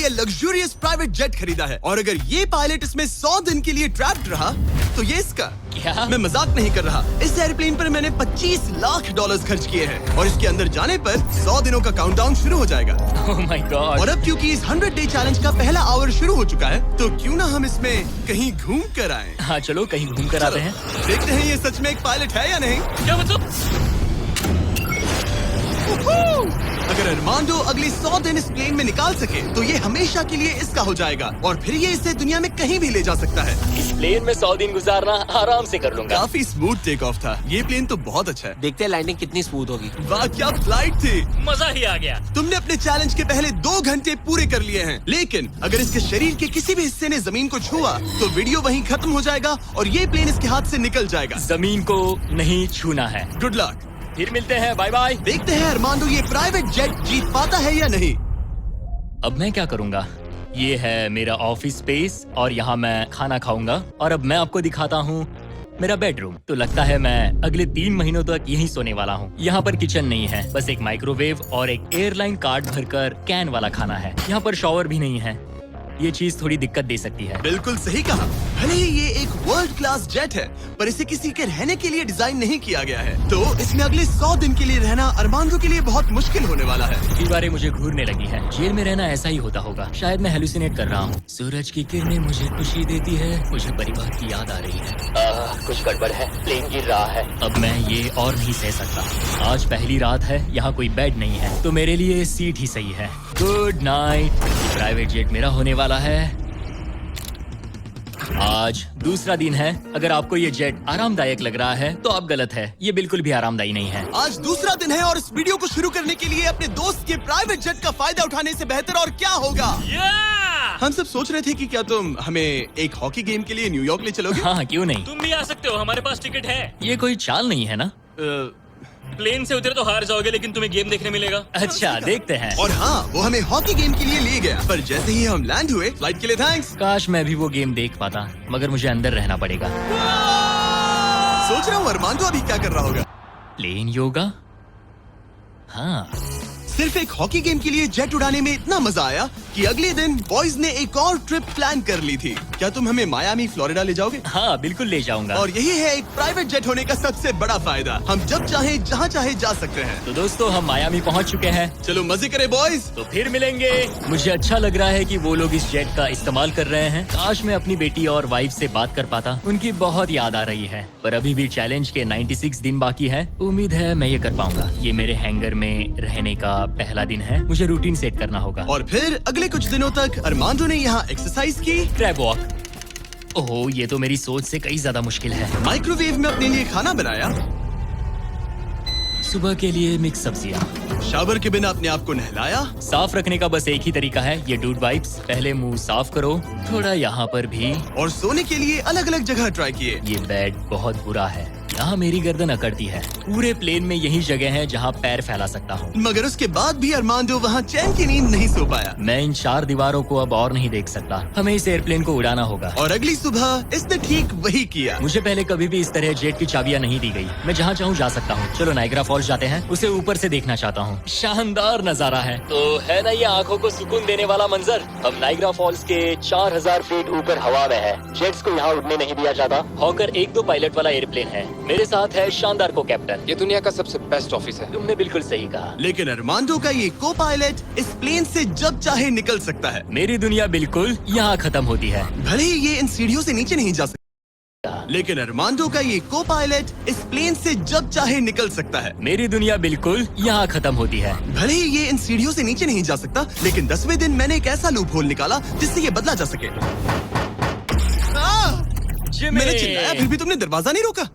लिए luxurious private jet खरीदा है और अगर ये पायलट इसमें 100 दिन के लिए ट्रैप्ड रहा तो ये इसका। क्या? मैं मजाक नहीं कर रहा। इस एयरप्लेन पर मैंने $25 लाख खर्च किए हैं और इसके अंदर जाने पर 100 दिनों का काउंटडाउन शुरू हो जाएगा। Oh my God! और अब क्योंकि इस 100 डे चैलेंज का पहला आवर शुरू हो चुका है तो क्यों ना हम इसमें कहीं घूम कर आए। हाँ चलो कहीं घूम कर आते हैं। देखते हैं ये सच में एक पायलट है या नहीं। क्या मतलब? अगर अरमांडो अगले 100 दिन इस प्लेन में निकाल सके तो ये हमेशा के लिए इसका हो जाएगा और फिर ये इसे दुनिया में कहीं भी ले जा सकता है। इस प्लेन में 100 दिन गुजारना आराम से कर लूंगा। काफी स्मूथ टेक ऑफ था। ये प्लेन तो बहुत अच्छा है। देखते हैं लैंडिंग कितनी स्मूथ होगी। वाह क्या फ्लाइट थी। मजा ही आ गया। तुमने अपने चैलेंज के पहले 2 घंटे पूरे कर लिए हैं, लेकिन अगर इसके शरीर के किसी भी हिस्से ने जमीन को छुआ तो वीडियो वहीं खत्म हो जाएगा और ये प्लेन इसके हाथ से निकल जाएगा। जमीन को नहीं छूना है। Good luck. फिर मिलते हैं, बाय बाय। देखते हैं अरमांडो ये प्राइवेट जेट जीत पाता है या नहीं। अब मैं क्या करूंगा? ये है मेरा ऑफिस स्पेस और यहाँ मैं खाना खाऊंगा और अब मैं आपको दिखाता हूँ मेरा बेडरूम। तो लगता है मैं अगले 3 महीनों तक यहीं सोने वाला हूँ। यहाँ पर किचन नहीं है, बस एक माइक्रोवेव और एक एयरलाइन कार्ड भरकर कैन वाला खाना है। यहाँ पर शॉवर भी नहीं है। ये चीज थोड़ी दिक्कत दे सकती है। बिल्कुल सही कहा। भले ही ये एक वर्ल्ड क्लास जेट है पर इसे किसी के रहने के लिए डिजाइन नहीं किया गया है, तो इसमें अगले 100 दिन के लिए रहना अरमांडो के लिए बहुत मुश्किल होने वाला है। दीवारें मुझे घूरने लगी हैं। जेल में रहना ऐसा ही होता होगा। शायद मैं हेलुसिनेट कर रहा हूँ। सूरज की किरणें मुझे खुशी देती है। मुझे परिवार की याद आ रही है। कुछ गड़बड़ है। प्लेन गिर रहा है। अब मैं ये और नहीं सह सकता। आज पहली रात है, यहाँ कोई बेड नहीं है, तो मेरे लिए सीट ही सही है। Good night. प्राइवेट जेट मेरा होने वाला है। आज दूसरा दिन है। अगर आपको ये जेट आरामदायक लग रहा है तो आप गलत है। ये बिल्कुल भी आरामदायी नहीं है। आज दूसरा दिन है और इस वीडियो को शुरू करने के लिए अपने दोस्त के प्राइवेट जेट का फायदा उठाने से बेहतर और क्या होगा। हम सब सोच रहे थे कि क्या तुम हमें एक हॉकी गेम के लिए न्यूयॉर्क ले चलोगे। हाँ क्यों नहीं। तुम भी आ सकते हो, हमारे पास टिकट है। ये कोई चाल नहीं है ना। प्लेन से उतरे तो हार जाओगे लेकिन तुम्हें गेम देखने मिलेगा। अच्छा देखते हैं। और हाँ, वो हमें हॉकी गेम के लिए ले गया, पर जैसे ही हम लैंड हुए, फ्लाइट के लिए थैंक्स। काश मैं भी वो गेम देख पाता, मगर मुझे अंदर रहना पड़ेगा। सोच रहा हूँ अरमांडो अभी क्या कर रहा होगा। प्लेन योगा। हाँ सिर्फ एक हॉकी गेम के लिए जेट उड़ाने में इतना मजा आया कि अगले दिन बॉयज ने एक और ट्रिप प्लान कर ली थी। क्या तुम हमें मायामी फ्लोरिडा ले जाओगे। हाँ बिल्कुल ले जाऊंगा। और यही है एक प्राइवेट जेट होने का सबसे बड़ा फायदा। हम जब चाहे जहाँ चाहे जा सकते हैं। तो दोस्तों हम मायामी पहुँच चुके हैं। चलो मजे करें बॉयज। तो फिर मिलेंगे। मुझे अच्छा लग रहा है कि वो लोग इस जेट का इस्तेमाल कर रहे हैं। काश मैं अपनी बेटी और वाइफ से बात कर पाता। उनकी बहुत याद आ रही है। पर अभी भी चैलेंज के 96 दिन बाकी है। उम्मीद है मैं ये कर पाऊंगा। ये मेरे हैंगर में रहने का पहला दिन है। मुझे रूटीन सेट करना होगा। और फिर अगले कुछ दिनों तक अरमांडो ने यहाँ एक्सरसाइज की। Crab walk. ओह ये तो मेरी सोच से कई ज्यादा मुश्किल है। माइक्रोवेव में अपने लिए खाना बनाया। सुबह के लिए मिक्स सब्जियाँ। शावर के बिना अपने आप को नहलाया। साफ रखने का बस एक ही तरीका है, ये डूड वाइप्स। पहले मुंह साफ करो, थोड़ा यहाँ पर भी। और सोने के लिए अलग अलग जगह ट्राई किए। ये बेड बहुत बुरा है। यहाँ मेरी गर्दन अकड़ती है। पूरे प्लेन में यही जगह है जहाँ पैर फैला सकता हूँ। मगर उसके बाद भी अरमांडो वहाँ चैन की नींद नहीं सो पाया। मैं इन 4 दीवारों को अब और नहीं देख सकता। हमें इस एयरप्लेन को उड़ाना होगा। और अगली सुबह इसने ठीक वही किया। मुझे पहले कभी भी इस तरह जेट की चाबियाँ नहीं दी गई। मैं जहाँ चाहूँ जा सकता हूँ। चलो नाइग्रा फॉल्स जाते हैं। उसे ऊपर से देखना चाहता हूँ। शानदार नजारा है। तो है ना ये आंखों को सुकून देने वाला मंजर। हम नाइग्रा फॉल्स के 4000 फीट ऊपर हवा में है। जेट्स को यहाँ उड़ने नहीं दिया जाता। हॉकर 1-2 पायलट वाला एयरप्लेन है। मेरे साथ है शानदार को कैप्टन। ये दुनिया का सबसे बेस्ट ऑफिस है। तुमने बिल्कुल सही कहा। लेकिन अरमांडो का ये को पायलट इस प्लेन से जब चाहे निकल सकता है। मेरी दुनिया बिल्कुल यहाँ खत्म होती है। भले ही ये इन सीढ़ियों से नीचे नहीं जा सकता, लेकिन अरमांडो का ये को पायलट इस प्लेन से जब चाहे निकल सकता है। मेरी दुनिया बिल्कुल यहाँ खत्म होती है। भले ही ये इन सीढ़ियों से नीचे नहीं जा सकता, लेकिन 10वें दिन मैंने एक ऐसा लूप होल निकाला जिससे ये बदला जा सके। मैंने चिल्लाया फिर भी तुमने दरवाजा नहीं रोका।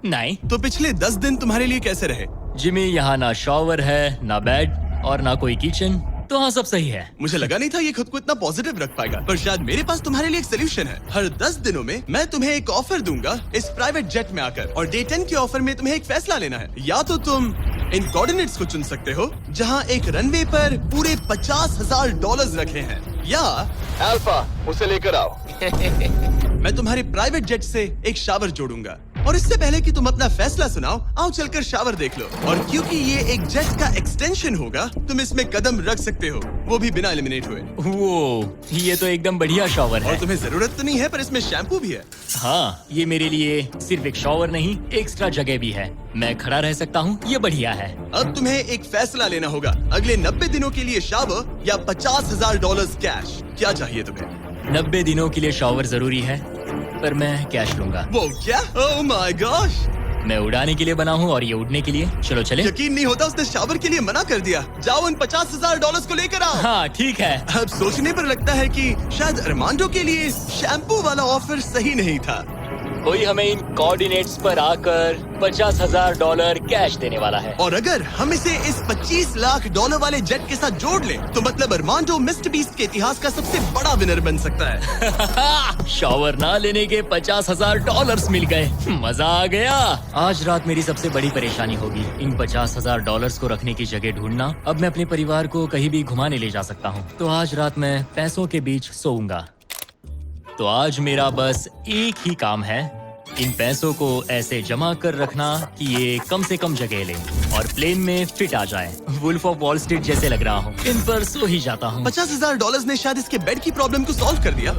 नहीं तो पिछले 10 दिन तुम्हारे लिए कैसे रहे। जिमी, यहाँ ना शॉवर है, ना बेड और ना कोई किचन। तो हाँ सब सही है। मुझे लगा नहीं था ये खुद को इतना पॉजिटिव रख पाएगा, पर शायद मेरे पास तुम्हारे लिए एक सोल्यूशन है। हर 10 दिनों में मैं तुम्हें एक ऑफर दूंगा इस प्राइवेट जेट में आकर, और डे 10 के ऑफर में तुम्हें एक फैसला लेना है। या तो तुम इन कोऑर्डिनेट्स को चुन सकते हो जहाँ एक रनवे पर पूरे $50,000 रखे हैं, या अल्फा उसे लेकर आओ। मैं तुम्हारे प्राइवेट जेट से एक शावर जोड़ूंगा। और इससे पहले कि तुम अपना फैसला सुनाओ, आओ चलकर शावर देख लो। और क्योंकि ये एक जेट का एक्सटेंशन होगा, तुम इसमें कदम रख सकते हो, वो भी बिना एलिमिनेट हुए। वो ये तो एकदम बढ़िया शॉवर और है। तुम्हें जरूरत तो नहीं है, पर इसमें शैम्पू भी है। हाँ, ये मेरे लिए सिर्फ एक शॉवर नहीं, एक्स्ट्रा जगह भी है। मैं खड़ा रह सकता हूँ, ये बढ़िया है। अब तुम्हें एक फैसला लेना होगा, अगले 90 दिनों के लिए शावर या $50,000 कैश। क्या चाहिए तुम्हें? 90 दिनों के लिए शॉवर जरूरी है, पर मैं कैश लूंगा। वो क्या? ओह माय गॉश! मैं उड़ाने के लिए बना हूँ और ये उड़ने के लिए। चलो चले। यकीन नहीं होता, उसने शावर के लिए मना कर दिया। जाओ उन $50,000 को लेकर आओ। हाँ ठीक है। अब सोचने पर लगता है कि शायद अरमांडो के लिए शैम्पू वाला ऑफर सही नहीं था। कोई हमें इन कोऑर्डिनेट्स पर आकर $50,000 कैश देने वाला है। और अगर हम इसे इस $25 लाख वाले जेट के साथ जोड़ लें, तो मतलब अरमांडो मिस्टर बीस्ट के इतिहास का सबसे बड़ा विनर बन सकता है। शॉवर ना लेने के $50,000 मिल गए। मजा आ गया। आज रात मेरी सबसे बड़ी परेशानी होगी इन $50,000 को रखने की जगह ढूंढना। अब मैं अपने परिवार को कहीं भी घुमाने ले जा सकता हूँ, तो आज रात मैं पैसों के बीच सोऊंगा। तो आज मेरा बस एक ही काम है, इन पैसों को ऐसे जमा कर रखना कि ये कम से कम जगह लें और प्लेन में फिट आ जाए। वुल्फ ऑफ वॉल स्ट्रीट जैसे लग रहा हूँ। इन पर सो ही जाता हूँ। $50,000 ने शायद इसके बेड की प्रॉब्लम को सॉल्व कर दिया,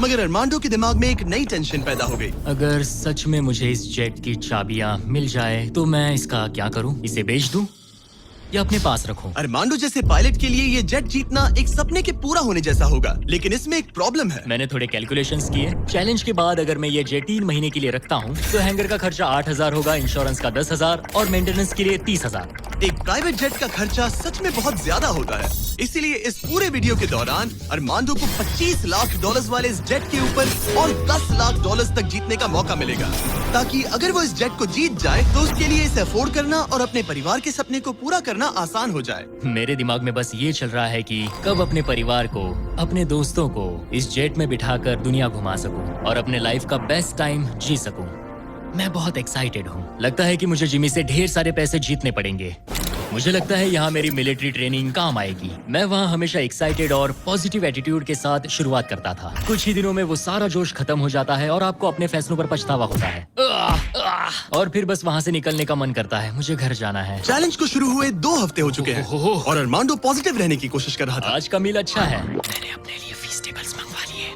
मगर अरमांडो के दिमाग में एक नई टेंशन पैदा हो गई। अगर सच में मुझे इस जेट की चाबियां मिल जाए तो मैं इसका क्या करूं? इसे बेच दूं या अपने पास रखूं? अरमांडो जैसे पायलट के लिए ये जेट जीतना एक सपने के पूरा होने जैसा होगा, लेकिन इसमें एक प्रॉब्लम है। मैंने थोड़े कैलकुलेशंस किए। चैलेंज के बाद अगर मैं ये जेट 3 महीने के लिए रखता हूं, तो हैंगर का खर्चा 8,000 होगा, इंश्योरेंस का 10,000 और मेंटेनेंस के लिए 30,000। एक प्राइवेट जेट का खर्चा सच में बहुत ज्यादा होता है, इसीलिए इस पूरे वीडियो के दौरान अरमांडो को $25 लाख वाले इस जेट के ऊपर और $10 लाख तक जीतने का मौका मिलेगा, ताकि अगर वो इस जेट को जीत जाए तो उसके लिए इसे अफोर्ड करना और अपने परिवार के सपने को पूरा करना आसान हो जाए। मेरे दिमाग में बस ये चल रहा है कि कब अपने परिवार को, अपने दोस्तों को इस जेट में बिठाकर दुनिया घुमा सकूं और अपने लाइफ का बेस्ट टाइम जी सकूं। मैं बहुत एक्साइटेड हूँ। लगता है कि मुझे जिमी से ढेर सारे पैसे जीतने पड़ेंगे। मुझे लगता है यहाँ मेरी मिलिट्री ट्रेनिंग काम आएगी। मैं वहाँ हमेशा एक्साइटेड और पॉजिटिव एटीट्यूड के साथ शुरुआत करता था। कुछ ही दिनों में वो सारा जोश खत्म हो जाता है और आपको अपने फैसलों पर पछतावा होता है। और फिर बस वहाँ से निकलने का मन करता है। मुझे घर जाना है। चैलेंज को शुरू हुए 2 हफ्ते हो चुके हैं और अरमांडो पॉजिटिव रहने की कोशिश कर रहा था। आज का मील अच्छा है। मैंने अपने लिए फेस्टिवल्स मंगवा लिए।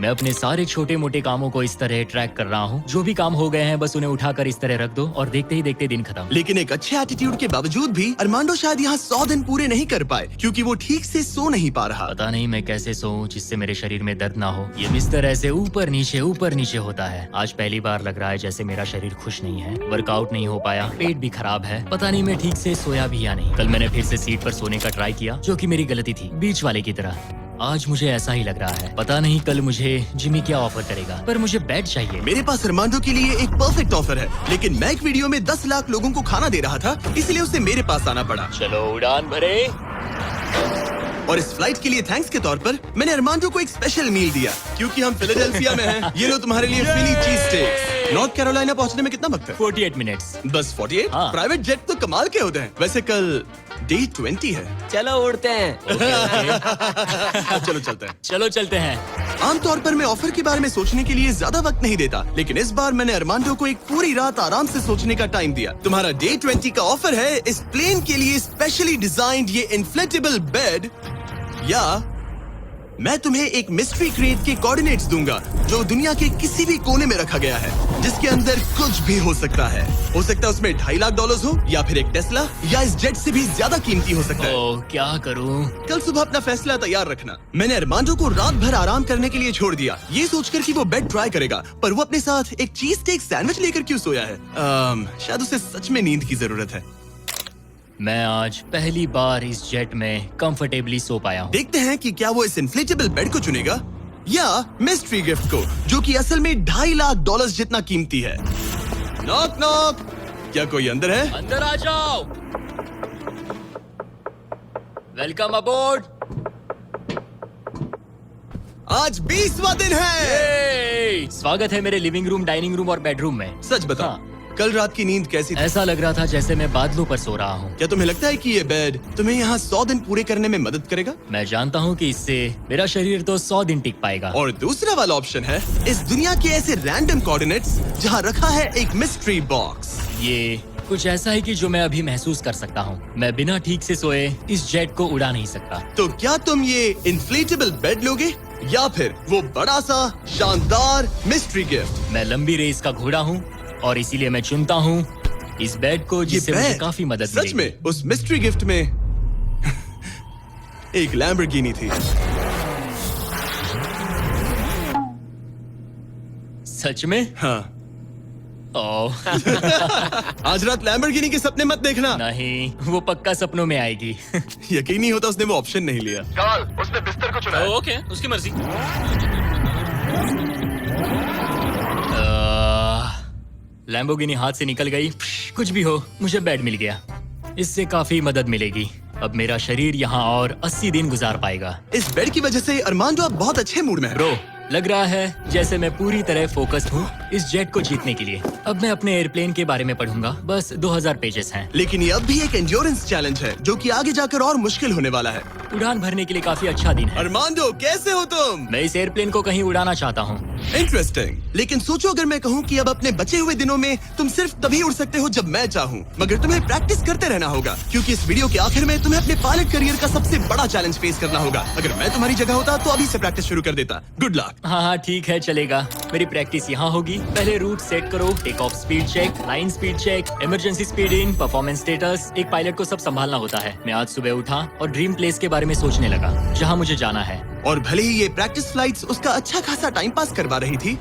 मैं अपने सारे छोटे मोटे कामों को इस तरह ट्रैक कर रहा हूँ। जो भी काम हो गए हैं बस उन्हें उठाकर इस तरह रख दो और देखते ही देखते दिन खत्म। लेकिन एक अच्छे एटीट्यूड के बावजूद भी अरमांडो शायद यहाँ 100 दिन पूरे नहीं कर पाए, क्योंकि वो ठीक से सो नहीं पा रहा। पता नहीं मैं कैसे सोऊं जिससे मेरे शरीर में दर्द ना हो। ये बिस्तर ऐसे ऊपर नीचे होता है। आज पहली बार लग रहा है जैसे मेरा शरीर खुश नहीं है। वर्कआउट नहीं हो पाया, पेट भी खराब है। पता नहीं मैं ठीक से सोया भी या नहीं। कल मैंने फिर से सीट पर सोने का ट्राई किया, जो कि मेरी गलती थी, बीच वाले की तरह। आज मुझे ऐसा ही लग रहा है। पता नहीं कल मुझे जिमी क्या ऑफर करेगा, पर मुझे बेड चाहिए। मेरे पास अरमांडो के लिए एक परफेक्ट ऑफर है, लेकिन मैं एक वीडियो में 10 लाख लोगों को खाना दे रहा था, इसलिए उसे मेरे पास आना पड़ा। चलो उड़ान भरे। और इस फ्लाइट के लिए थैंक्स के तौर पर मैंने अरमांडो को एक स्पेशल मील दिया, क्योंकि हम फिलाडेल्फिया में हैं। ये लो तुम्हारे लिए फिली चीज स्टेक्स। नॉर्थ कैरोलिना पहुंचने में कितना वक्त है? 48 मिनट्स। बस 48? हाँ। प्राइवेट जेट तो कमाल के होते हैं। वैसे कल डे 20 है। चलो उड़ते हैं। चलो चलते हैं। चलो चलते हैं। आमतौर पर मैं ऑफर के बारे में सोचने के लिए ज्यादा वक्त नहीं देता, लेकिन इस बार मैंने अरमांडो को एक पूरी रात आराम से सोचने का टाइम दिया। तुम्हारा डे 20 का ऑफर है इस प्लेन के लिए स्पेशली डिजाइन्ड ये इन्फ्लेटेबल बेड, या मैं तुम्हें एक मिस्ट्री क्रेट के कोऑर्डिनेट्स दूंगा जो दुनिया के किसी भी कोने में रखा गया है, जिसके अंदर कुछ भी हो सकता है। हो सकता है उसमें $2.5 लाख हो, या फिर एक टेस्ला, या इस जेट से भी ज्यादा कीमती हो सकता है। ओह, क्या करूं? कल सुबह अपना फैसला तैयार रखना। मैंने अरमांडो को रात भर आराम करने के लिए छोड़ दिया, ये सोचकर कि वो बेड ट्राई करेगा, पर वो अपने साथ एक चीज स्टेक सैंडविच लेकर क्यों सोया है? शायद उसे सच में नींद की जरूरत है। मैं आज पहली बार इस जेट में कंफर्टेबली सो पाया हूँ। देखते हैं कि क्या वो इस इन्फ्लेटेबल बेड को चुनेगा या मिस्ट्री गिफ्ट को, जो कि असल में $2.5 लाख जितना कीमती है। नॉक नॉक, क्या कोई अंदर है? अंदर आ जाओ। Welcome aboard. आज 20वां दिन है। स्वागत है मेरे लिविंग रूम, डाइनिंग रूम और बेडरूम में। सच बताओ, कल रात की नींद कैसी थी? ऐसा लग रहा था जैसे मैं बादलों पर सो रहा हूँ। क्या तुम्हें लगता है कि ये बेड तुम्हें यहाँ 100 दिन पूरे करने में मदद करेगा? मैं जानता हूँ कि इससे मेरा शरीर तो 100 दिन टिक पाएगा। और दूसरा वाला ऑप्शन है इस दुनिया के ऐसे रैंडम कोऑर्डिनेट्स जहाँ रखा है एक मिस्ट्री बॉक्स। ये कुछ ऐसा है कि जो मैं अभी महसूस कर सकता हूँ। मैं बिना ठीक से सोए इस जेट को उड़ा नहीं सकता। तो क्या तुम ये इन्फ्लेटेबल बेड लोगे या फिर वो बड़ा सा शानदार मिस्ट्री गिफ्ट? मैं लंबी रेस का घोड़ा हूँ और इसीलिए मैं चुनता हूँ इस बेड को, जिससे मुझे बेड काफी मदद सच मिलेगी। में उस मिस्ट्री गिफ्ट में एक लैम्बोर्गिनी थी। सच में? हाँ। ओह आज रात लैम्बोर्गिनी के सपने मत देखना। नहीं, वो पक्का सपनों में आएगी। यकीन नहीं होता उसने वो ऑप्शन नहीं लिया। कार्ल, उसने बिस्तर को चुना है। ओके, उसकी मर्जी। लैम्बोर्गिनी हाथ से निकल गई। कुछ भी हो, मुझे बेड मिल गया। इससे काफी मदद मिलेगी। अब मेरा शरीर यहाँ और 80 दिन गुजार पाएगा। इस बेड की वजह से अरमांडो आप बहुत अच्छे मूड में है। ब्रो, लग रहा है जैसे मैं पूरी तरह फोकस्ड हूँ इस जेट को जीतने के लिए। अब मैं अपने एयरप्लेन के बारे में पढ़ूंगा। बस 2000 पेजेस हैं। लेकिन ये अब भी एक एंड्योरेंस चैलेंज है जो कि आगे जाकर और मुश्किल होने वाला है। उड़ान भरने के लिए काफी अच्छा दिन है। अरमांडो, कैसे हो तुम? मैं इस एयरप्लेन को कहीं उड़ाना चाहता हूँ। इंटरेस्टिंग। लेकिन सोचो अगर मैं कहूँ कि अब अपने बचे हुए दिनों में तुम सिर्फ तभी उड़ सकते हो जब मैं चाहूँ, मगर तुम्हें प्रैक्टिस करते रहना होगा क्योंकि इस वीडियो के आखिर में तुम्हें अपने पायलट करियर का सबसे बड़ा चैलेंज फेस करना होगा। अगर मैं तुम्हारी जगह होता तो अभी से प्रैक्टिस शुरू कर देता। Good luck. हाँ हाँ ठीक है, चलेगा। मेरी प्रैक्टिस यहाँ होगी। पहले रूट सेट करो, take off speed check, line speed check, emergency speed in, performance status. एक पायलट को सब संभालना होता है। मैं आज सुबह उठा और ड्रीम प्लेस के बारे में सोचने लगा जहाँ मुझे जाना है। और भले ही ये प्रैक्टिस फ्लाइट्स उसका अच्छा खासा टाइम पास करवा रही थी,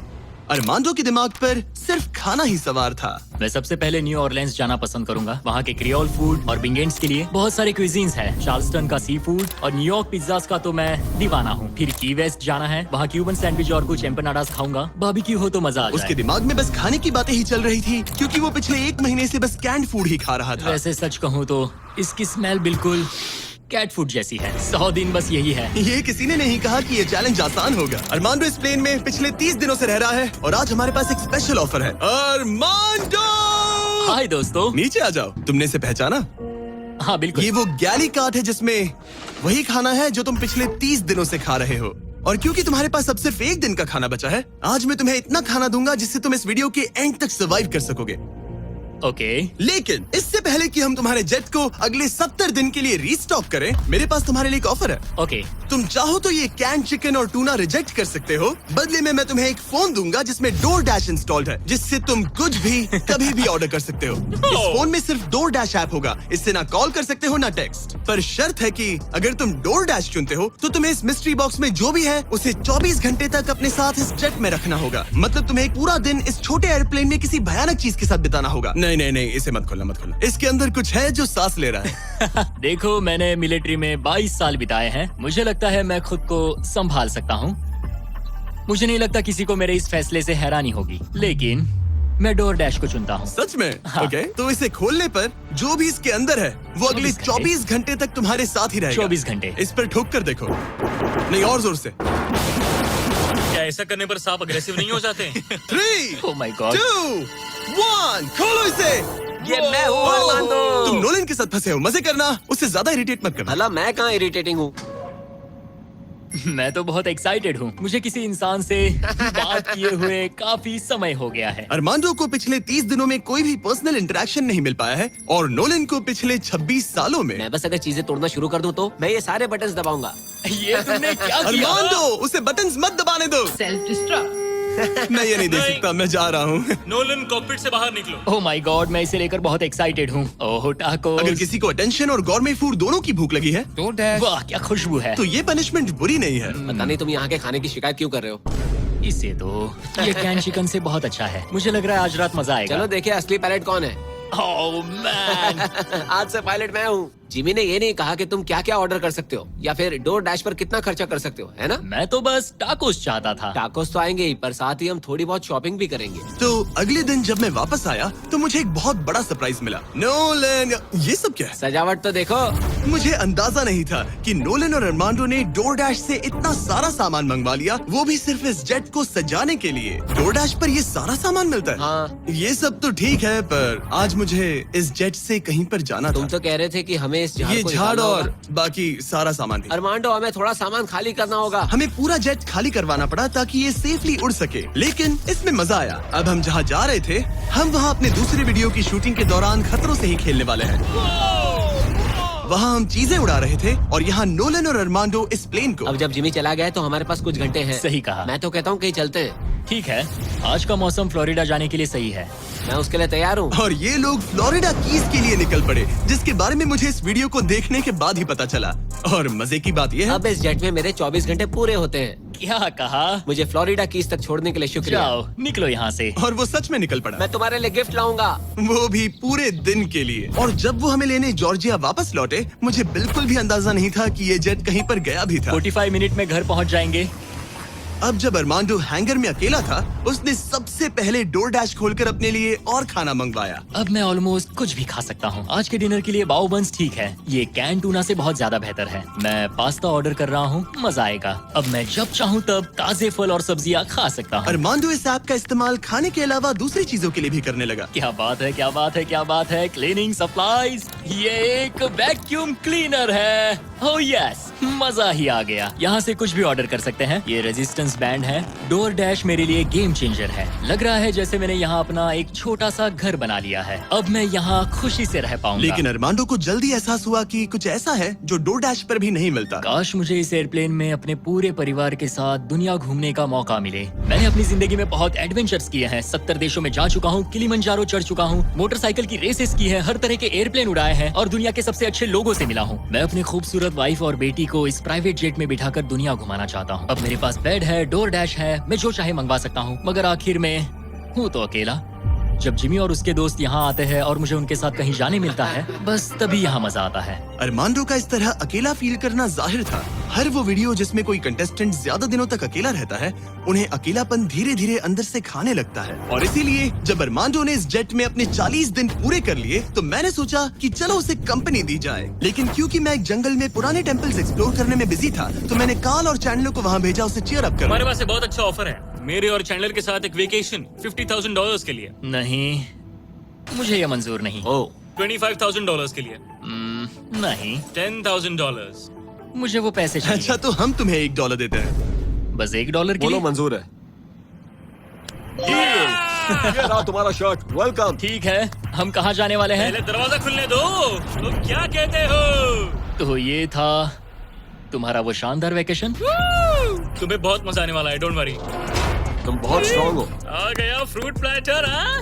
अरमांडो के दिमाग पर सिर्फ खाना ही सवार था। मैं सबसे पहले न्यू ऑरलेंस जाना पसंद करूंगा। वहाँ के क्रियोल फूड और बिंगेंट्स के लिए बहुत सारे क्विजीन्स हैं। चार्ल्सटन का सी फूड और न्यूयॉर्क पिज्जास का तो मैं दीवाना हूँ। फिर की वेस्ट जाना है, वहाँ क्यूबन सैंडविच और कुछ एम्पनाडास खाऊंगा। बारबेक्यू हो तो मजा आ उसके जाए। दिमाग में बस खाने की बातें ही चल रही थी क्योंकि वो पिछले 1 महीने से बस कैंड फूड ही खा रहा था। वैसे सच कहूँ तो इसकी स्मेल बिल्कुल कैट फूड जैसी है। 100 दिन बस यही है। ये किसी ने नहीं कहा कि ये चैलेंज आसान होगा। अरमांडो इस प्लेन में पिछले 30 दिनों से रह रहा है और आज हमारे पास एक स्पेशल ऑफर है। अरमांडो, हाय दोस्तों। नीचे आ जाओ। तुमने इसे पहचाना? हाँ बिल्कुल। ये वो गैली कार्ट है जिसमें वही खाना है जो तुम पिछले 30 दिनों से खा रहे हो। और क्योंकि तुम्हारे पास अब सिर्फ 1 दिन का खाना बचा है, आज मैं तुम्हें इतना खाना दूंगा जिससे तुम इस वीडियो के एंड तक सर्वाइव कर सकोगे। ओके। लेकिन इससे पहले कि हम तुम्हारे जेट को अगले 70 दिन के लिए रीस्टॉक करें, मेरे पास तुम्हारे लिए एक ऑफर है। ओके। तुम चाहो तो ये कैन चिकन और टूना रिजेक्ट कर सकते हो। बदले में मैं तुम्हें एक फोन दूंगा जिसमें DoorDash इंस्टॉल्ड है, जिससे तुम कुछ भी कभी भी ऑर्डर कर सकते हो। इस फोन में सिर्फ DoorDash ऐप होगा। इससे ना कॉल कर सकते हो ना टेक्स्ट। पर शर्त है कि अगर तुम DoorDash चुनते हो तो तुम्हें इस मिस्ट्री बॉक्स में जो भी है उसे 24 घंटे तक अपने साथ इस जेट में रखना होगा। मतलब तुम्हें एक पूरा दिन इस छोटे एयरप्लेन में किसी भयानक चीज के साथ बिताना होगा। नहीं, इसे मत खोलना, मत खोलना। इसके अंदर कुछ है जो सांस ले रहा है। देखो, मैंने मिलिट्री में 22 साल बिताए हैं। मुझे लगता है मैं खुद को संभाल सकता हूँ। मुझे नहीं लगता किसी को मेरे इस फैसले से हैरानी होगी, लेकिन मैं DoorDash को चुनता हूँ। सच में? हाँ। ओके, तो इसे खोलने पर जो भी इसके अंदर है वो अगले 24 घंटे तक तुम्हारे साथ ही रहेगा। 24 घंटे। इस पर ठोक कर देखो। नहीं, और जोर से। क्या ऐसा करने पर सांप अग्रेसिव नहीं हो जाते? 3, Oh my God. 2, 1, खोलो इसे। ये मैं हूँ अरमांडो। तुम नोलन के साथ फंसे हो, मजे करना, उससे ज्यादा इरिटेट मत करना। भला मैं कहाँ इरिटेटिंग हूँ? मैं तो बहुत एक्साइटेड हूँ। मुझे किसी इंसान से बात किए हुए काफी समय हो गया है। अरमांडो को पिछले 30 दिनों में कोई भी पर्सनल इंटरेक्शन नहीं मिल पाया है और नोलन को पिछले 26 सालों में। मैं बस अगर चीजें तोड़ना शुरू कर दूं तो मैं ये सारे बटन्स दबाऊंगा। ये तुमने क्या किया? अरमांडो, उसे बटन्स मत दबाने दो। Self destruct. मैं ये नहीं देख नहीं। सकता, मैं जा रहा हूँ। नोलन कॉकपिट से बाहर निकलो। ओह माय गॉड, मैं इसे लेकर बहुत एक्साइटेड हूँ। ओह टाको। अगर किसी को अटेंशन और गॉर्मे फूड दोनों की भूख लगी है वाह क्या खुशबू है। तो ये पनिशमेंट बुरी नहीं है। पता नहीं तुम यहाँ के खाने की शिकायत क्यों कर रहे हो? इसे तो ये कैन चिकन से बहुत अच्छा है। मुझे लग रहा है आज रात मजा आएगा। चलो देखिए असली पायलट कौन है। Oh man. आज से पायलट मैं हूँ। जिमी ने ये नहीं कहा कि तुम क्या क्या ऑर्डर कर सकते हो या फिर डोर डैश पर कितना खर्चा कर सकते हो, है ना? मैं तो बस टाकोस चाहता था। टाकोस तो आएंगे ही, पर साथ ही हम थोड़ी बहुत शॉपिंग भी करेंगे। तो अगले दिन जब मैं वापस आया तो मुझे एक बहुत बड़ा सरप्राइज मिला। नोलन, ये सब क्या है? सजावट तो देखो। मुझे अंदाजा नहीं था कि नोलन और अरमांडो ने डोरडैश से इतना सारा सामान मंगवा लिया, वो भी सिर्फ इस जेट को सजाने के लिए। डोरडैश पर ये सारा सामान मिलता है? हाँ। ये सब तो ठीक है, पर आज मुझे इस जेट से कहीं पर जाना तुम था। तो कह रहे थे कि हमें इस झाड़ ये को झाड़ निकालना और होगा। बाकी सारा सामान भी। अरमांडो, हमें थोड़ा सामान खाली करना होगा। हमें पूरा जेट खाली करवाना पड़ा ताकि ये सेफली उड़ सके, लेकिन इसमें मजा आया। अब हम जहाँ जा रहे थे, हम वहाँ अपने दूसरे वीडियो की शूटिंग के दौरान खतरों से ही खेलने वाले हैं। वहाँ हम चीजें उड़ा रहे थे और यहाँ नोलन और अरमांडो इस प्लेन को। अब जब जिमी चला गया है तो हमारे पास कुछ घंटे हैं। सही कहा। मैं तो कहता हूँ कहीं चलते हैं। ठीक है, आज का मौसम फ्लोरिडा जाने के लिए सही है। मैं उसके लिए तैयार हूँ। और ये लोग फ्लोरिडा कीज के लिए निकल पड़े, जिसके बारे में मुझे इस वीडियो को देखने के बाद ही पता चला। और मजे की बात ये है, अब इस जेट में मेरे 24 घंटे पूरे होते हैं। क्या कहा? मुझे फ्लोरिडा कीज तक छोड़ने के लिए शुक्रिया। जाओ, निकलो यहाँ से। और वो सच में निकल पड़ा, मैं तुम्हारे लिए गिफ्ट लाऊंगा। वो भी पूरे दिन के लिए। और जब वो हमें लेने जॉर्जिया वापस लौटे, मुझे बिल्कुल भी अंदाजा नहीं था कि ये जेट कहीं पर गया भी था। 45 मिनट में घर पहुँच जाएंगे। अब जब अरमांडो हैंगर में अकेला था, उसने सबसे पहले डोर डैश खोलकर अपने लिए और खाना मंगवाया। अब मैं ऑलमोस्ट कुछ भी खा सकता हूँ। आज के डिनर के लिए बाओ बंस ठीक है, ये कैन टूना से बहुत ज्यादा बेहतर है। मैं पास्ता ऑर्डर कर रहा हूँ, मजा आएगा। अब मैं जब चाहूँ तब ताजे फल और सब्जियाँ खा सकता हूँ। अरमांडो इस ऐप का इस्तेमाल खाने के अलावा दूसरी चीजों के लिए भी करने लगा। क्या बात है, क्या बात है, क्या बात है। क्लीनिंग सप्लाईज, ये एक वैक्यूम क्लीनर है। ओह यस, मजा ही आ गया। यहाँ से कुछ भी ऑर्डर कर सकते हैं। ये रेजिस्टेंस बैंड है। डोर डैश मेरे लिए गेम चेंजर है। लग रहा है जैसे मैंने यहाँ अपना एक छोटा सा घर बना लिया है। अब मैं यहाँ खुशी से रह पाऊंगा। लेकिन अरमांडो को जल्दी एहसास हुआ कि कुछ ऐसा है जो डोर डैश पर भी नहीं मिलता। काश मुझे इस एयरप्लेन में अपने पूरे परिवार के साथ दुनिया घूमने का मौका मिले। मैंने अपनी जिंदगी में बहुत एडवेंचर्स किए हैं। 70 देशों में जा चुका हूँ, किलिमंजारो चढ़ चुका हूँ, मोटरसाइकिल की रेसेस की है, हर तरह के एयरप्लेन उड़ाए हैं और दुनिया के सबसे अच्छे लोगों से मिला हूँ। मैं अपनी खूबसूरत वाइफ और बेटी को इस प्राइवेट जेट में बिठाकर दुनिया घुमाना चाहता हूँ। अब मेरे पास बेड है, डोर डैश है, मैं जो चाहे मंगवा सकता हूँ। मगर आखिर में हूँ तो अकेला। जब जिमी और उसके दोस्त यहाँ आते हैं और मुझे उनके साथ कहीं जाने मिलता है, बस तभी यहाँ मजा आता है। अरमांडो का इस तरह अकेला फील करना जाहिर था। हर वो वीडियो जिसमें कोई कंटेस्टेंट ज्यादा दिनों तक अकेला रहता है, उन्हें अकेलापन धीरे धीरे अंदर से खाने लगता है। और इसीलिए जब अरमांडो ने इस जेट में अपने 40 दिन पूरे कर लिए, तो मैंने सोचा कि चलो उसे कंपनी दी जाए। लेकिन क्योंकि मैं एक जंगल में पुराने टेम्पल्स एक्सप्लोर करने में बिजी था, तो मैंने कार्ल और चैंडलर को वहाँ भेजा उसे चीयर अप हमारे करने। पास एक बहुत अच्छा ऑफर है मेरे और चैंडलर के साथ, एक वेकेशन $50,000 के लिए। नहीं, मुझे ये मंजूर नहीं। ओ, $25,000 के लिए। नहीं, $10,000। मुझे वो पैसे चाहिए। अच्छा, तो हम तुम्हें $1 देते हैं। बस $1 के बोलो लिए? मंजूर है। ये रहा तुम्हारा शर्ट, वेलकम। ठीक है, हम कहाँ जाने वाले हैं? पहले दरवाजा खुलने दो। तुम क्या कहते हो? तो ये था तुम्हारा वो शानदार वेकेशन। तुम्हें बहुत मजा आने वाला है, डोंट वरी। तुम बहुत स्ट्रॉन्ग हो। आ गया फ्रूट प्लैटर। हाँ,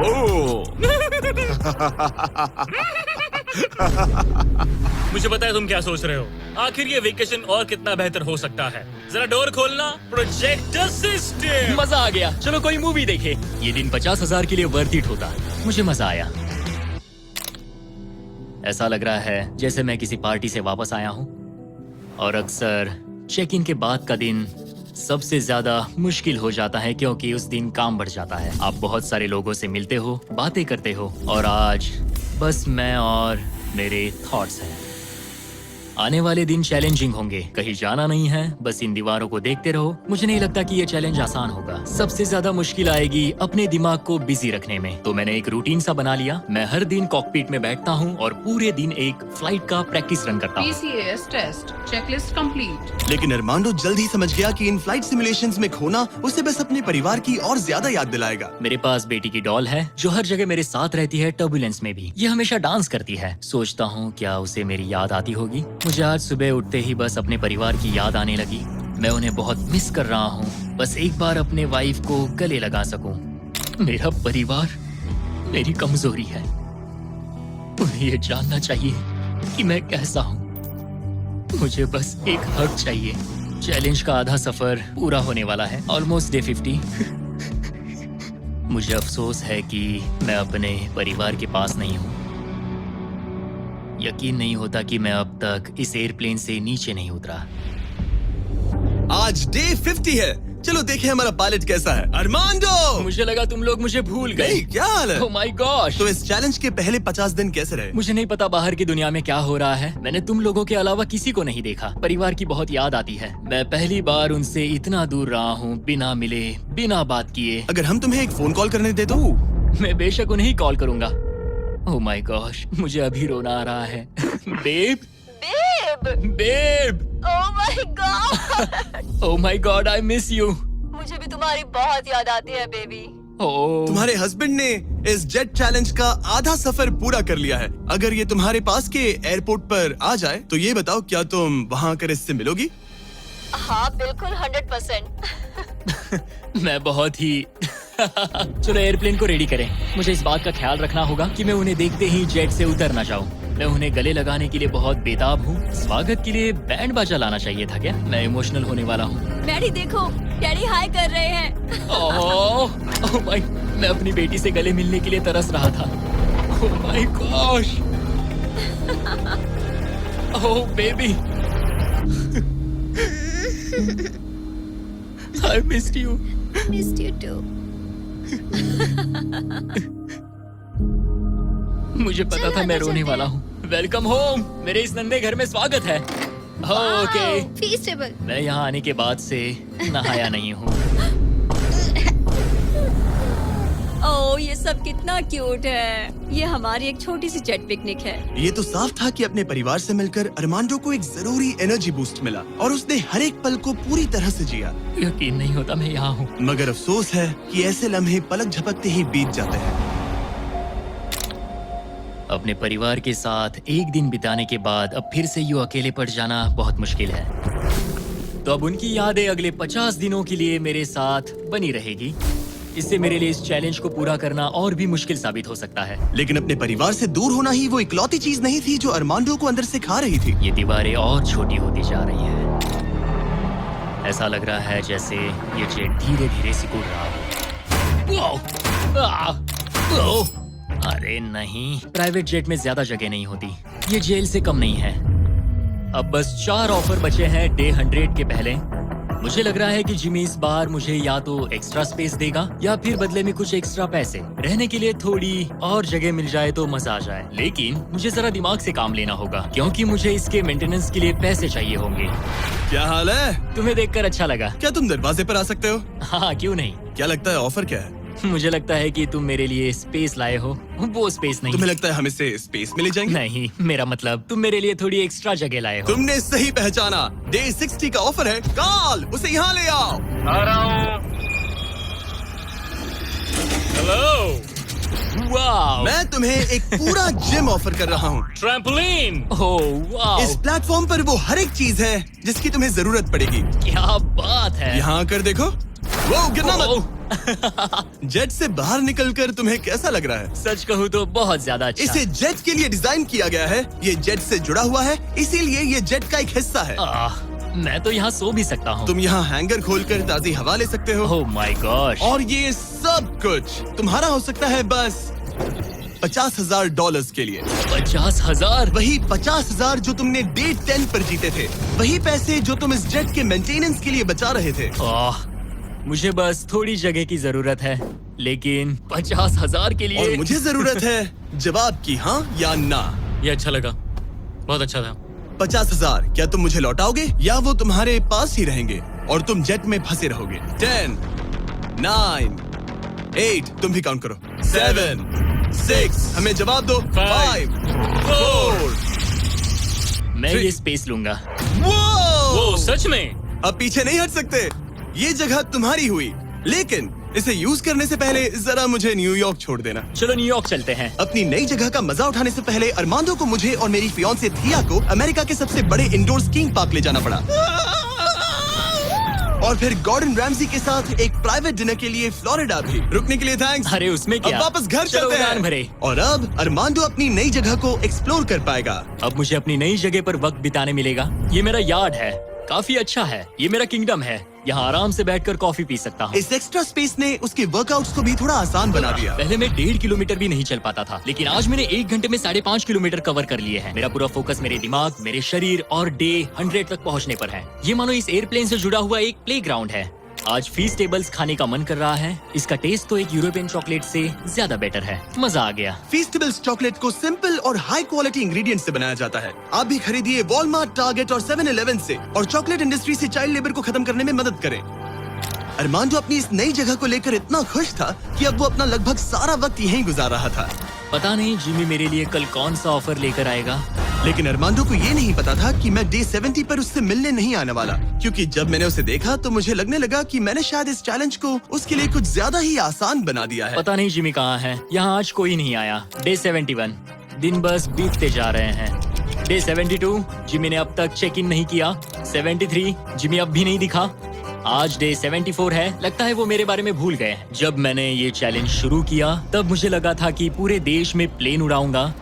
ओह, मुझे पता है तुम क्या सोच रहे हो। आखिर ये वेकेशन और कितना बेहतर हो सकता है। जरा डोर खोलना। Projector system. मजा आ गया। चलो कोई मूवी देखे। ये दिन 50,000 के लिए वर्थ इट होता। मुझे मजा आया। ऐसा लग रहा है जैसे मैं किसी पार्टी से वापस आया हूँ। और अक्सर चेक इन के बाद का दिन सबसे ज्यादा मुश्किल हो जाता है, क्योंकि उस दिन काम बढ़ जाता है। आप बहुत सारे लोगों से मिलते हो, बातें करते हो, और आज बस मैं और मेरे थॉट्स हैं। आने वाले दिन चैलेंजिंग होंगे। कहीं जाना नहीं है, बस इन दीवारों को देखते रहो। मुझे नहीं लगता कि ये चैलेंज आसान होगा। सबसे ज्यादा मुश्किल आएगी अपने दिमाग को बिजी रखने में। तो मैंने एक रूटीन सा बना लिया। मैं हर दिन कॉकपिट में बैठता हूँ और पूरे दिन एक फ्लाइट का प्रैक्टिस रन करता हूँ। PCAS test checklist complete. लेकिन अरमांडो जल्द ही समझ गया कि इन फ्लाइट सिमुलेशंस में खोना उसे बस अपने परिवार की और ज्यादा याद दिलाएगा। मेरे पास बेटी की डॉल है जो हर जगह मेरे साथ रहती है, टर्बुलेंस में भी। ये हमेशा डांस करती है। सोचता हूँ क्या उसे मेरी याद आती होगी। मुझे आज सुबह उठते ही बस अपने परिवार की याद आने लगी। मैं उन्हें बहुत मिस कर रहा हूँ। बस एक बार अपने वाइफ को गले लगा सकूं। मेरा परिवार मेरी कमजोरी है। उन्हें ये जानना चाहिए कि मैं कैसा हूँ। मुझे बस एक हक चाहिए। चैलेंज का आधा सफर पूरा होने वाला है। Almost day 50। मुझे अफसोस है कि मैं अपने परिवार के पास नहीं हूँ। यकीन नहीं होता कि मैं अब तक इस एयरप्लेन से नीचे नहीं उतरा। आज डे 50 है। चलो देखें हमारा पायलट कैसा है। अरमांडो! मुझे लगा तुम लोग मुझे भूल गए। नहीं, क्या हाल है? ओह माय गॉश! तो इस चैलेंज के पहले 50 दिन कैसे रहे? मुझे नहीं पता बाहर की दुनिया में क्या हो रहा है। मैंने तुम लोगों के अलावा किसी को नहीं देखा। परिवार की बहुत याद आती है। मैं पहली बार उनसे इतना दूर रहा हूँ, बिना मिले, बिना बात किए। अगर हम तुम्हें एक फोन कॉल करने दे तो? मैं बेशक उन्हें ही कॉल करूंगा। ओह माय गॉश, मुझे अभी रोना आ रहा है। Babe, babe, oh my god! Oh my god, I miss you. मुझे भी तुम्हारी बहुत याद आती है बेबी। ओह, तुम्हारे हस्बैंड ने इस जेट चैलेंज का आधा सफर पूरा कर लिया है। अगर ये तुम्हारे पास के एयरपोर्ट पर आ जाए तो ये बताओ, क्या तुम वहाँ आकर इससे मिलोगी? हाँ बिल्कुल 100%। मैं बहुत ही चलो एयरप्लेन को रेडी करें। मुझे इस बात का ख्याल रखना होगा कि मैं उन्हें देखते ही जेट से उतर ना जाऊं। मैं उन्हें गले लगाने के लिए बहुत बेताब हूँ। स्वागत के लिए बैंड बाजा लाना चाहिए था क्या? मैं इमोशनल होने वाला हूँ। डैडी देखो, डैडी हाय कर रहे हैं। ओह माय, मैं अपनी बेटी से गले मिलने के लिए तरस रहा था। Oh my gosh, oh baby, I missed you. Missed you too. मुझे पता था मैं रोने वाला हूँ। वेलकम होम, मेरे इस नन्हे घर में स्वागत है। ओके, फीस्टेबल। मैं यहाँ आने के बाद से नहाया नहीं हूँ। ओह ये सब कितना क्यूट है। ये हमारी एक छोटी सी जेट पिकनिक है। ये तो साफ था कि अपने परिवार से मिलकर अरमांडो को एक जरूरी एनर्जी बूस्ट मिला और उसने हर एक पल को पूरी तरह से जिया। यकीन नहीं होता मैं यहाँ हूँ। मगर अफसोस है कि ऐसे लम्हे पलक झपकते ही बीत जाते हैं। अपने परिवार के साथ एक दिन बिताने के बाद अब फिर से यूं अकेले पड़ जाना बहुत मुश्किल है। तो अब उनकी यादें अगले 50 दिनों के लिए मेरे साथ बनी रहेगी। इससे मेरे लिए इस चैलेंज को पूरा करना और भी मुश्किल साबित हो सकता है। लेकिन अपने परिवार से दूर होना ही वो इकलौती चीज नहीं थी जो अरमांडो को अंदर से खा रही थी। ये दीवारें और छोटी होती जा रही हैं। ऐसा लग रहा है जैसे ये जेट धीरे धीरे सिकुड़ रहा हो। अरे नहीं, प्राइवेट जेट में ज्यादा जगह नहीं होती। ये जेल से कम नहीं है। अब बस 4 ऑफर बचे हैं डे 100 के पहले। मुझे लग रहा है कि जिमी इस बार मुझे या तो एक्स्ट्रा स्पेस देगा या फिर बदले में कुछ एक्स्ट्रा पैसे। रहने के लिए थोड़ी और जगह मिल जाए तो मजा आ जाए। लेकिन मुझे जरा दिमाग से काम लेना होगा क्योंकि मुझे इसके मेंटेनेंस के लिए पैसे चाहिए होंगे। क्या हाल है? तुम्हें देखकर अच्छा लगा। क्या तुम दरवाजे पर आ सकते हो? हाँ, क्यों नहीं। क्या लगता है ऑफर क्या है? मुझे लगता है कि तुम मेरे लिए स्पेस लाए हो। वो स्पेस नहीं। तुम्हें लगता है हम इससे स्पेस में ले जाएंगे? नहीं, मेरा मतलब तुम मेरे लिए थोड़ी एक्स्ट्रा जगह लाए हो। तुमने सही पहचाना। डे 60 का ऑफर है। कॉल उसे यहाँ ले आओ। आ रहा हूँ। हेलो, वाओ, मैं तुम्हें एक पूरा जिम ऑफर कर रहा हूँ। ट्रैम्पोलिन। ओह वाओ, इस प्लेटफॉर्म पर वो हर एक चीज है जिसकी तुम्हें जरूरत पड़ेगी। क्या बात है। यहाँ आकर देखो। वो गिरना मत। ओह, जेट से बाहर निकलकर तुम्हें कैसा लग रहा है? सच कहूँ तो बहुत ज्यादा अच्छा। इसे जेट के लिए डिजाइन किया गया है। ये जेट से जुड़ा हुआ है, इसीलिए ये जेट का एक हिस्सा है। मैं तो यहाँ सो भी सकता हूँ। तुम यहाँ हैंगर खोलकर ताजी हवा ले सकते हो। ओह माय गॉश, और ये सब कुछ तुम्हारा हो सकता है बस $50,000 के लिए। 50,000। वही 50,000 जो तुमने डे 10 पर जीते थे। वही पैसे जो तुम इस जेट के मेंटेनेंस के लिए बचा रहे थे। मुझे बस थोड़ी जगह की जरूरत है, लेकिन 50,000 के और लिए। मुझे जरूरत है जवाब की, हाँ या ना। ये अच्छा लगा, बहुत अच्छा था। 50,000 क्या तुम मुझे लौटाओगे या वो तुम्हारे पास ही रहेंगे और तुम जेट में फंसे रहोगे? 10, 9, 8, तुम भी काउंट करो। 7, 6, हमें जवाब दो। 5, 4। मैं ये स्पेस लूंगा। वो सच में? अब पीछे नहीं हट सकते। ये जगह तुम्हारी हुई, लेकिन इसे यूज करने से पहले जरा मुझे न्यूयॉर्क छोड़ देना। चलो न्यूयॉर्क चलते हैं। अपनी नई जगह का मजा उठाने से पहले अरमांडो को, मुझे और मेरी फियांसे थिया को अमेरिका के सबसे बड़े इंडोर स्कीइंग पार्क ले जाना पड़ा। और फिर गॉर्डन रैमजी के साथ एक प्राइवेट डिनर के लिए फ्लोरिडा भी। रुकने के लिए थैंक्स। अरे उसमें क्या? अब वापस घर चलो चलते उड़ान हैं। भरे। और अब अरमांडो अपनी नई जगह को एक्सप्लोर कर पाएगा। अब मुझे अपनी नई जगह पर वक्त बिताने मिलेगा। ये मेरा यार्ड है, काफी अच्छा है। ये मेरा किंगडम है। यहाँ आराम से बैठकर कॉफी पी सकता हूँ। इस एक्स्ट्रा स्पेस ने उसके वर्कआउट्स को भी थोड़ा आसान बना दिया। पहले मैं 1.5 किलोमीटर भी नहीं चल पाता था, लेकिन आज मैंने 1 घंटे में 5.5 किलोमीटर कवर कर लिए हैं। मेरा पूरा फोकस मेरे दिमाग, मेरे शरीर और डे 100 तक पहुँचने पर है। ये मानो इस एयरप्लेन से जुड़ा हुआ एक प्लेग्राउंड है। आज फीस्टेबल्स खाने का मन कर रहा है। इसका टेस्ट तो एक यूरोपियन चॉकलेट से ज्यादा बेटर है। मजा आ गया। फीस्टेबल्स चॉकलेट को सिंपल और हाई क्वालिटी इंग्रेडिएंट से बनाया जाता है। आप भी खरीदिए वॉलमार्ट, टारगेट और 7-Eleven से और चॉकलेट इंडस्ट्री से चाइल्ड लेबर को खत्म करने में मदद करें। अरमांडो अपनी इस नई जगह को लेकर इतना खुश था कि अब वो अपना लगभग सारा वक्त यहीं गुजार रहा था। पता नहीं जिमी मेरे लिए कल कौन सा ऑफर लेकर आएगा। लेकिन अरमांडो को ये नहीं पता था कि मैं डे 70 पर उससे मिलने नहीं आने वाला, क्योंकि जब मैंने उसे देखा तो मुझे लगने लगा कि मैंने शायद इस चैलेंज को उसके लिए कुछ ज्यादा ही आसान बना दिया है। पता नहीं जिमी कहाँ है। यहाँ आज कोई नहीं आया। डे 71 दिन बस बीतते जा रहे हैं। डे 72 जिमी ने अब तक चेक इन नहीं किया। 73 जिमी अब भी नहीं दिखा। आज डे 74 है। लगता है वो मेरे बारे में भूल गए। जब मैंने ये चैलेंज शुरू किया तब मुझे लगा था कि पूरे देश में प्लेन उड़ाऊंगा,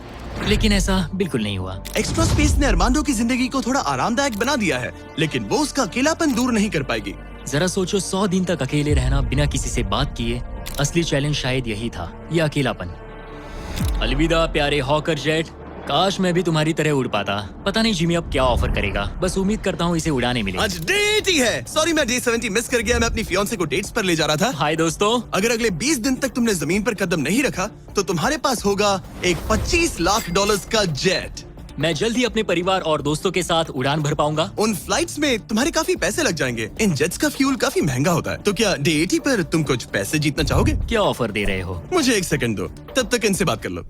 लेकिन ऐसा बिल्कुल नहीं हुआ। एक्स्ट्रा स्पेस ने अरमांडो की जिंदगी को थोड़ा आरामदायक बना दिया है, लेकिन वो उसका अकेलापन दूर नहीं कर पाएगी। जरा सोचो, 100 दिन तक अकेले रहना बिना किसी से बात किए। असली चैलेंज शायद यही था, ये अकेलापन। अलविदा प्यारे हॉकर जेट, काश मैं भी तुम्हारी तरह उड़ पाता। पता नहीं जिमी अब क्या ऑफर करेगा। बस उम्मीद करता हूँ इसे उड़ाने मिले। आज डे 80 है। सॉरी मैं डे 70 मिस कर गया। मैं अपनी फियांसे को डेट्स पर ले जा रहा था। हाय दोस्तों। अगर अगले 20 दिन तक तुमने जमीन पर कदम नहीं रखा तो तुम्हारे पास होगा एक $25 लाख का जेट। मैं जल्द ही अपने परिवार और दोस्तों के साथ उड़ान भर पाऊंगा। उन फ्लाइट्स में तुम्हारे काफी पैसे लग जाएंगे। इन जेट्स का फ्यूल काफी महंगा होता है। तो क्या डे 80 पर तुम कुछ पैसे जीतना चाहोगे? क्या ऑफर दे रहे हो? मुझे 1 सेकंड दो, तब तक इनसे बात कर लो।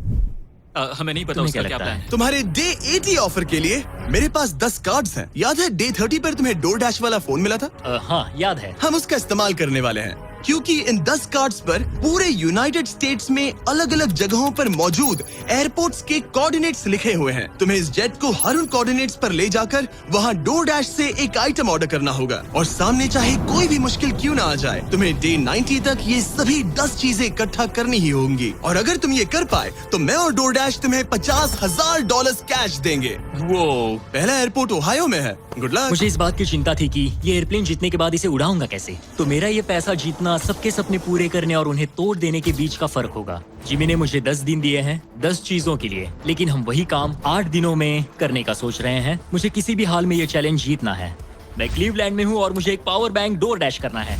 हमें नहीं पता तुम्हें उसका क्या क्या लगता प्लान है? है। तुम्हारे डे 80 ऑफर के लिए मेरे पास 10 कार्ड्स हैं। याद है डे 30 पर तुम्हें DoorDash वाला फोन मिला था? हाँ याद है। हम उसका इस्तेमाल करने वाले हैं, क्योंकि इन 10 कार्ड्स पर पूरे यूनाइटेड स्टेट्स में अलग अलग जगहों पर मौजूद एयरपोर्ट्स के कोऑर्डिनेट्स लिखे हुए हैं। तुम्हें इस जेट को हर उन कोऑर्डिनेट्स पर ले जाकर वहां DoorDash से एक आइटम ऑर्डर करना होगा, और सामने चाहे कोई भी मुश्किल क्यों ना आ जाए, तुम्हें डे 90 तक ये सभी 10 चीजें इकट्ठा करनी ही होंगी। और अगर तुम ये कर पाए तो मैं और DoorDash तुम्हें $50,000 कैश देंगे। वो पहला एयरपोर्ट ओहायो में है। Good luck. मुझे इस बात की चिंता थी कि ये एयरप्लेन जीतने के बाद इसे उड़ाऊंगा कैसे। तो मेरा ये पैसा जीतना सबके सपने पूरे करने और उन्हें तोड़ देने के बीच का फर्क होगा। जिमी ने मुझे 10 दिन दिए हैं 10 चीजों के लिए, लेकिन हम वही काम 8 दिनों में करने का सोच रहे हैं। मुझे किसी भी हाल में ये चैलेंज जीतना है। मैं क्लीवलैंड में हूँ और मुझे एक पावर बैंक DoorDash करना है।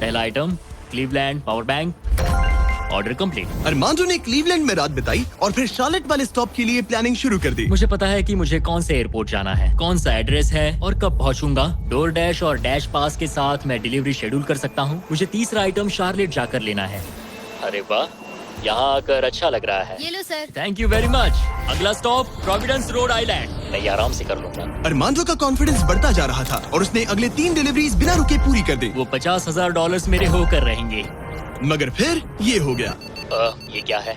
पहला item Cleveland power bank. Order complete. Armando ने क्लीवलैंड में रात बिताई और फिर शार्लेट वाले स्टॉप के लिए प्लानिंग शुरू कर दी। मुझे पता है कि मुझे कौन से एयरपोर्ट जाना है, कौन सा एड्रेस है और कब पहुंचूंगा। DoorDash और डैश पास के साथ मैं डिलीवरी शेड्यूल कर सकता हूं। मुझे तीसरा आइटम शार्लेट जाकर लेना है। अरे वाह, यहाँ आकर अच्छा लग रहा है। ये लो sir. Thank you very much. अगला स्टॉप प्रोविडेंस रोड आइलैंड। मैं ये आराम से कर लूंगा। अरमांडो का कॉन्फिडेंस बढ़ता जा रहा था और उसने अगले 3 डिलीवरीज बिना रुके पूरी कर दी। वो $50,000 मेरे होकर रहेंगे। मगर फिर ये हो गया। ये क्या है?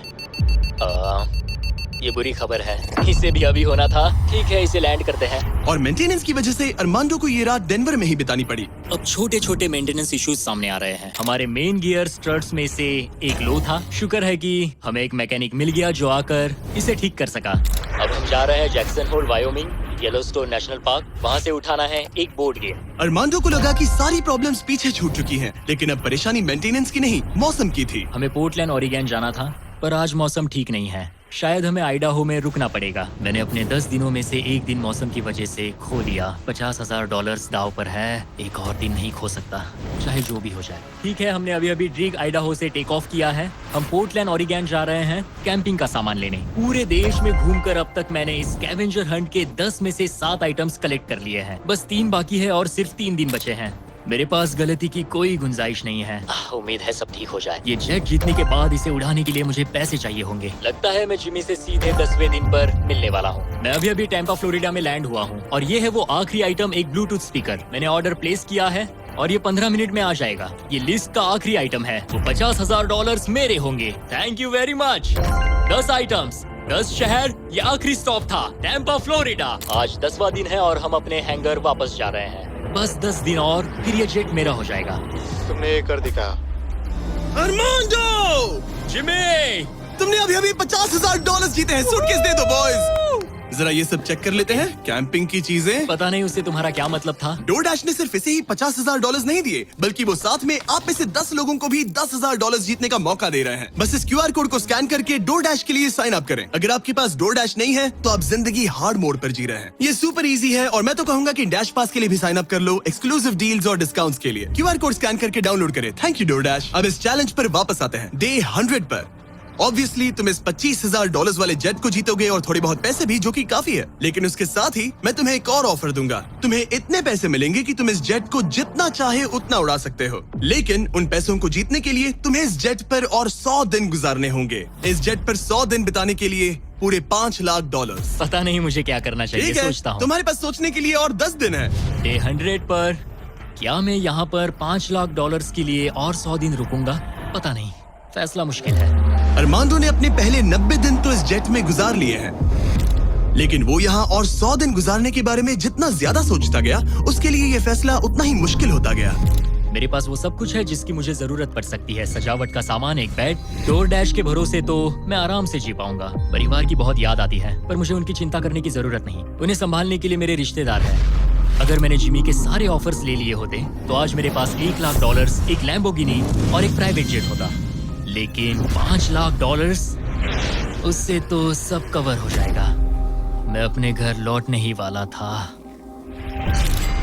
ये बुरी खबर है। इसे भी अभी होना था। ठीक है, इसे लैंड करते हैं। और मेंटेनेंस की वजह से अरमांडो को ये रात डेनवर में ही बितानी पड़ी। अब छोटे छोटे मेंटेनेंस इश्यूज सामने आ रहे हैं। हमारे मेन गियर स्ट्रट्स में से एक लो था। शुक्र है कि हमें एक मैकेनिक मिल गया जो आकर इसे ठीक कर सका। अब हम जा रहे हैं Jackson Hole Wyoming, Yellowstone national park. वहाँ से उठाना है एक बोर्ड गेम। अरमांडो को लगा कि सारी प्रॉब्लम्स पीछे छूट चुकी हैं, लेकिन अब परेशानी मेंटेनेंस की नहीं, मौसम की थी। हमें पोर्टलैंड ओरिगन जाना था, पर आज मौसम ठीक नहीं है। शायद हमें आइडाहो में रुकना पड़ेगा। मैंने अपने 10 दिनों में से एक दिन मौसम की वजह से खो दिया। $50,000 दाव पर है। एक और दिन नहीं खो सकता, चाहे जो भी हो जाए। ठीक है, हमने अभी अभी ड्रीग आइडाहो से टेक ऑफ किया है। हम पोर्टलैंड ओरिगन जा रहे हैं कैंपिंग का सामान लेने। पूरे देश में घूमकर अब तक मैंने इस स्कैवेंजर हंट के 10 में से 7 आइटम्स कलेक्ट कर लिए हैं। बस 3 बाकी है और सिर्फ 3 दिन बचे हैं। मेरे पास गलती की कोई गुंजाइश नहीं है। उम्मीद है सब ठीक हो जाए। ये जेट जीतने के बाद इसे उड़ाने के लिए मुझे पैसे चाहिए होंगे। लगता है मैं जिमी से सीधे 10वें दिन पर मिलने वाला हूँ। मैं अभी अभी टैंपा फ्लोरिडा में लैंड हुआ हूँ और ये है वो आखिरी आइटम, एक ब्लूटूथ स्पीकर। मैंने ऑर्डर प्लेस किया है और ये 15 मिनट में आ जाएगा। ये लिस्ट का आखिरी आइटम है, तो $50,000 मेरे होंगे। Thank you very much. 10 items, 10 शहर, ये आखिरी स्टॉप था टैंपा फ्लोरिडा। आज 10वां दिन है और हम अपने हैंगर वापस जा रहे हैं। बस 10 दिन और फिर ये जेट मेरा हो जाएगा। तुमने ये कर दिखा। अरमांडो! जिमी! तुमने अभी अभी $50,000 जीते हैं। सूटकेस दे दो बॉयज। जरा ये सब चेक कर लेते हैं, कैंपिंग की चीजें। पता नहीं उससे तुम्हारा क्या मतलब था। डोरडैश ने सिर्फ इसे ही $50,000 नहीं दिए, बल्कि वो साथ में आप में से 10 लोगों को भी $10,000 जीतने का मौका दे रहे हैं। बस इस QR कोड को स्कैन करके डोरडैश के लिए साइन अप करें। अगर आपके पास डोरडैश नहीं है तो आप जिंदगी हार्ड मोड पर जी रहे हैं। ये सुपर इजी है और मैं तो कहूंगा कि डैश पास के लिए भी साइन अप कर लो, एक्सक्लूसिव डील्स और डिस्काउंट्स के लिए। QR कोड स्कैन करके डाउनलोड करें। Thank you DoorDash. अब इस चैलेंज पर वापस आते हैं, डे 100 पर। ऑब्वियसली तुम इस $25,000 वाले जेट को जीतोगे और थोड़े बहुत पैसे भी, जो कि काफी है। लेकिन उसके साथ ही मैं तुम्हें एक और ऑफर दूंगा। तुम्हें इतने पैसे मिलेंगे कि तुम इस जेट को जितना चाहे उतना उड़ा सकते हो। लेकिन उन पैसों को जीतने के लिए तुम्हें इस जेट पर और 100 दिन गुजारने होंगे। इस जेट पर 100 दिन बिताने के लिए पूरे $5 लाख। पता नहीं मुझे क्या करना चाहिए, ठीक है, सोचता हूँ। तुम्हारे पास सोचने के लिए और 10 दिन है। डे 100 पर क्या मैं यहाँ पर $5 लाख के लिए और 100 दिन रुकूंगा? पता नहीं, फैसला मुश्किल है। अरमांडो ने अपने पहले 90 दिन तो इस जेट में गुजार लिए हैं, लेकिन वो यहाँ और 100 दिन गुजारने के बारे में जितना ज्यादा सोचता गया, उसके लिए ये फैसला उतना ही मुश्किल होता गया। मेरे पास वो सब कुछ है जिसकी मुझे जरूरत पड़ सकती है। सजावट का सामान, एक बेड। डोरडैश के भरोसे तो मैं आराम से जी पाऊंगा। परिवार की बहुत याद आती है, पर मुझे उनकी चिंता करने की जरूरत नहीं। उन्हें संभालने के लिए मेरे रिश्तेदार हैं। अगर मैंने जिमी के सारे ऑफर्स ले लिए होते तो आज मेरे पास $1 लाख, एक लैम्बोर्गिनी और एक प्राइवेट जेट होता। लेकिन $5 लाख, उससे तो सब कवर हो जाएगा। मैं अपने घर लौटने ही वाला था।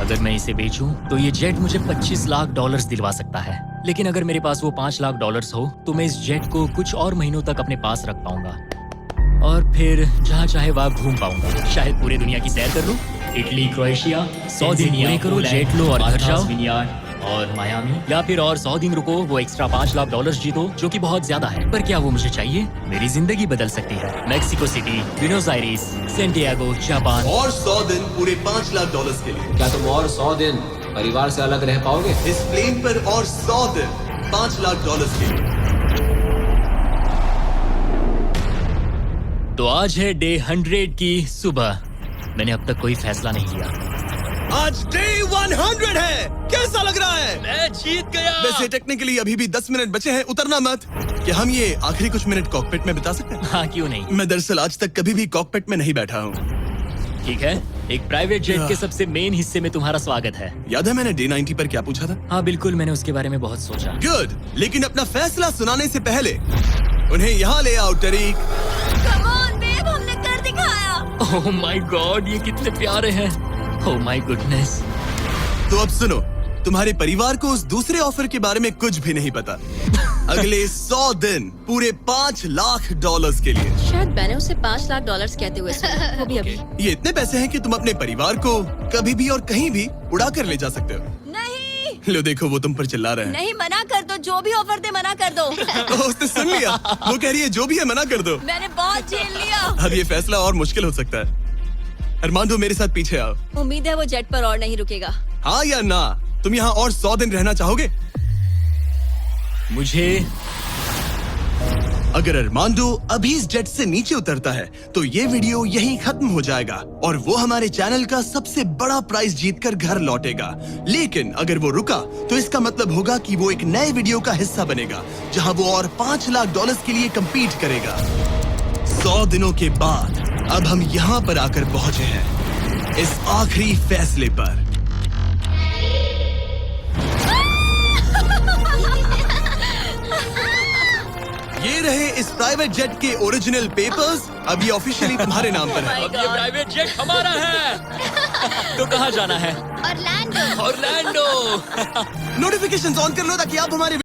अगर मैं इसे बेचूं तो ये जेट मुझे $25 लाख दिलवा सकता है। लेकिन अगर मेरे पास वो $5 लाख हो तो मैं इस जेट को कुछ और महीनों तक अपने पास रख पाऊंगा और फिर जहाँ चाहे वहाँ घूम पाऊंगा। शायद पूरी दुनिया की सैर कर लूं। इटली, क्रोएशिया, 100 दिन पूरे करो, जेट लो और घर जाओ। और मायामी, या फिर और 100 दिन रुको, वो एक्स्ट्रा $5 लाख जीतो, जो कि बहुत ज्यादा है। पर क्या वो मुझे चाहिए? मेरी जिंदगी बदल सकती है। Mexico city, Buenos iris, Santiago, Japan. और 100 दिन पूरे $5 लाख के लिए। क्या तुम और 100 दिन परिवार से अलग रह पाओगे? इस प्लेन पर और 100 दिन $5 लाख के लिए। तो आज है डे 100 की सुबह। मैंने अब तक कोई फैसला नहीं लिया। आज डे 100 है। कैसा लग रहा है? मैं जीत गया। वैसे टेक्निकली अभी भी 10 मिनट बचे हैं, उतरना मत। क्या हम ये आखिरी कुछ मिनट कॉकपिट में बिता सकते हैं? हाँ, क्यों नहीं। मैं दरअसल आज तक कभी भी कॉकपिट में नहीं बैठा हूँ। ठीक है, एक प्राइवेट जेट के सबसे मेन हिस्से में तुम्हारा स्वागत है। याद है मैंने डे 90 पर क्या पूछा था? हाँ बिल्कुल, मैंने उसके बारे में बहुत सोचा। गुड, लेकिन अपना फैसला सुनाने से पहले उन्हें यहाँ ले आओ टरीक। Come on, babe, हमने कर दिखाया। ओह माय गॉड, ये कितने प्यारे हैं। Oh my goodness. तो अब सुनो, तुम्हारे परिवार को उस दूसरे ऑफर के बारे में कुछ भी नहीं पता। अगले 100 दिन पूरे $5 लाख के लिए। शायद मैंने उसे $5 लाख कहते हुए सुना, वो भी अभी। ये इतने पैसे हैं कि तुम अपने परिवार को कभी भी और कहीं भी उड़ा कर ले जा सकते हो। नहीं लो देखो, वो तुम पर चिल्ला रहे हैं। नहीं, मना कर दो। जो भी ऑफर दे मना कर दो। ओह, उसने सुन लिया। वो कह रही है जो भी है मना कर दो। मैंने बहुत झेल लिया। अब ये फैसला और मुश्किल हो सकता है। अरमांडो, मेरे साथ पीछे आओ। उम्मीद है वो जेट पर और नहीं रुकेगा। हाँ या ना? तुम यहाँ और 100 दिन रहना चाहोगे? मुझे अगर अरमांडो अभी इस जेट से नीचे उतरता है तो ये वीडियो यहीं खत्म हो जाएगा और वो हमारे चैनल का सबसे बड़ा प्राइज जीतकर घर लौटेगा। लेकिन अगर वो रुका तो इसका मतलब होगा कि वो एक नए वीडियो का हिस्सा बनेगा जहां वो और $5 लाख के लिए compete करेगा। 100 दिनों के बाद अब हम यहाँ पर आकर पहुंचे हैं, इस आखिरी फैसले पर। ये रहे इस प्राइवेट जेट के ओरिजिनल पेपर्स। अब ये ऑफिशियली तुम्हारे नाम पर है। अब ये प्राइवेट जेट हमारा है। तो कहाँ जाना है? ऑरलैंडो। ऑरलैंडो। नोटिफिकेशंस ऑन कर लो ताकि आप हमारे